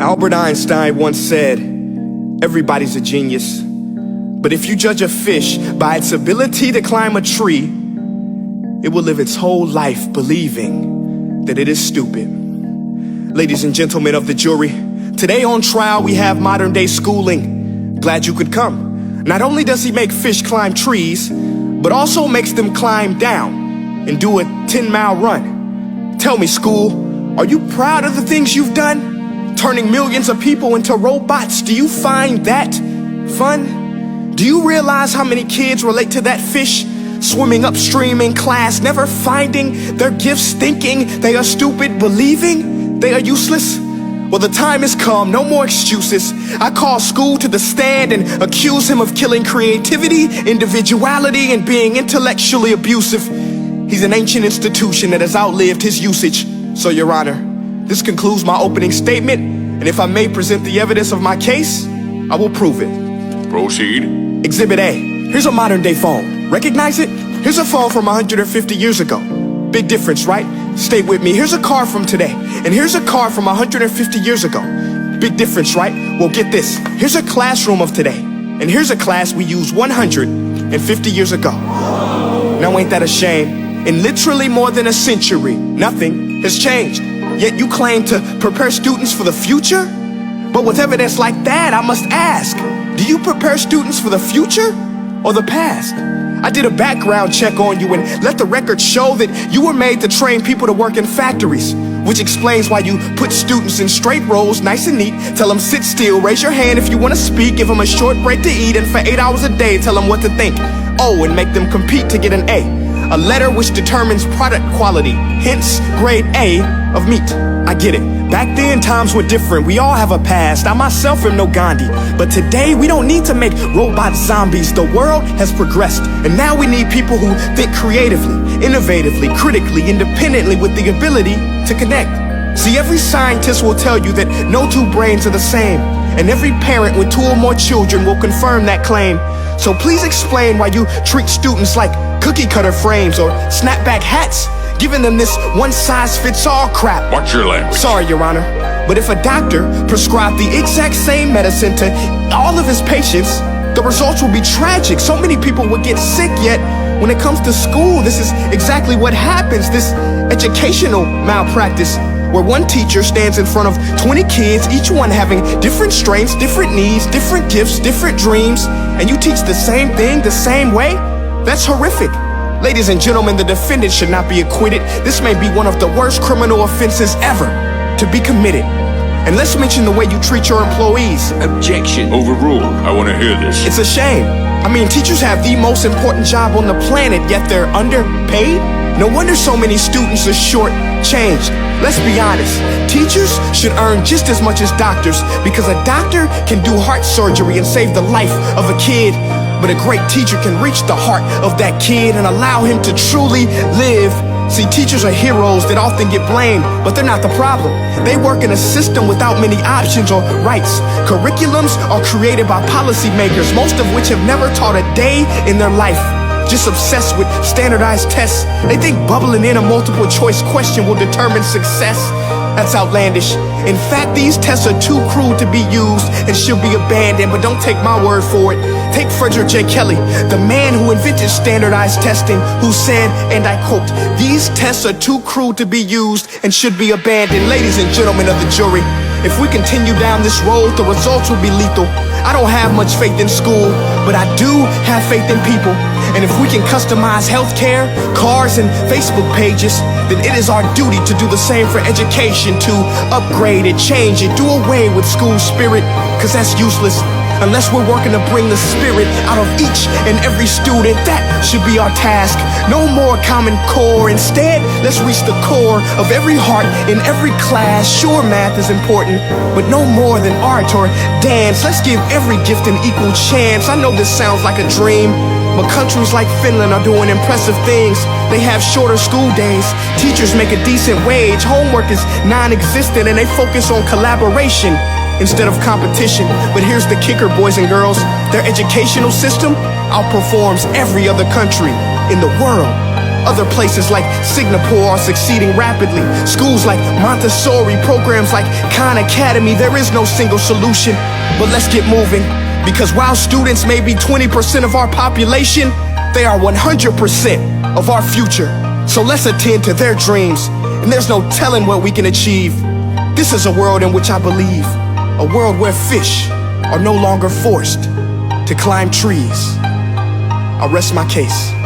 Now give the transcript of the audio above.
Albert Einstein once said, everybody's a genius, but if you judge a fish by its ability to climb a tree, it will live its whole life believing that it is stupid. Ladies and gentlemen of the jury, today on trial we have modern day schooling. Glad you could come. Not only does he make fish climb trees, but also makes them climb down and do a 10-mile run. Tell me, school, are you proud of the things you've done? Turning millions of people into robots, do you find that fun? Do you realize how many kids relate to that fish swimming upstream in class, never finding their gifts, thinking they are stupid, believing they are useless? Well, the time has come, no more excuses. I call school to the stand and accuse him of killing creativity, individuality, and being intellectually abusive. He's an ancient institution that has outlived his usage. So, Your Honor, this concludes my opening statement, and if I may present the evidence of my case, I will prove it. Proceed. Exhibit A. Here's a modern day phone. Recognize it? Here's a phone from 150 years ago. Big difference, right? Stay with me. Here's a car from today, and here's a car from 150 years ago. Big difference, right? Well, get this. Here's a classroom of today, and here's a class we used 150 years ago. Now, ain't that a shame? In literally more than a century, nothing has changed. Yet you claim to prepare students for the future? But with evidence like that, I must ask, do you prepare students for the future or the past? I did a background check on you and let the record show that you were made to train people to work in factories, which explains why you put students in straight rows, nice and neat, tell them sit still, raise your hand if you want to speak, give them a short break to eat, and for 8 hours a day, tell them what to think. Oh, and make them compete to get an A letter which determines product quality, hence grade A of meat. I get it. Back then, times were different. We all have a past. I myself am no Gandhi. But today, we don't need to make robot zombies. The world has progressed. And now we need people who think creatively, innovatively, critically, independently, with the ability to connect. See, every scientist will tell you that no two brains are the same. And every parent with 2 or more children will confirm that claim. So please explain why you treat students like cookie cutter frames or snapback hats, giving them this one-size-fits-all crap. Watch your language. Sorry, Your Honor, but if a doctor prescribed the exact same medicine to all of his patients, the results will be tragic. So many people would get sick, yet when it comes to school, this is exactly what happens, this educational malpractice, where one teacher stands in front of 20 kids, each one having different strengths, different needs, different gifts, different dreams, and you teach the same thing the same way? That's horrific. Ladies and gentlemen, the defendant should not be acquitted. This may be one of the worst criminal offenses ever to be committed. And let's mention the way you treat your employees. Objection. Overruled. I want to hear this. It's a shame. I mean, teachers have the most important job on the planet, yet they're underpaid? No wonder so many students are short-changed. Let's be honest, teachers should earn just as much as doctors, because a doctor can do heart surgery and save the life of a kid, but a great teacher can reach the heart of that kid and allow him to truly live. See, teachers are heroes that often get blamed, but they're not the problem. They work in a system without many options or rights. Curriculums are created by policymakers, most of which have never taught a day in their life. Just obsessed with standardized tests. They think bubbling in a multiple choice question will determine success. That's outlandish. In fact, these tests are too cruel to be used and should be abandoned, but don't take my word for it. Take Frederick J. Kelly, the man who invented standardized testing, who said, and I quote, "These tests are too cruel to be used and should be abandoned." Ladies and gentlemen of the jury, if we continue down this road, the results will be lethal. I don't have much faith in school, but I do have faith in people. And if we can customize healthcare, cars, and Facebook pages, then it is our duty to do the same for education, to upgrade it, change it, do away with school spirit, because that's useless. Unless we're working to bring the spirit out of each and every student, that should be our task. No more Common Core. Instead, let's reach the core of every heart in every class. Sure, math is important, but no more than art or dance. Let's give every gift an equal chance. I know this sounds like a dream, but countries like Finland are doing impressive things. They have shorter school days. Teachers make a decent wage. Homework is non-existent, and they focus on collaboration instead of competition. But here's the kicker, boys and girls. Their educational system outperforms every other country in the world. Other places like Singapore are succeeding rapidly. Schools like Montessori, programs like Khan Academy, there is no single solution. But let's get moving, because while students may be 20% of our population, they are 100% of our future. So let's attend to their dreams, and there's no telling what we can achieve. This is a world in which I believe, a world where fish are no longer forced to climb trees. I rest my case.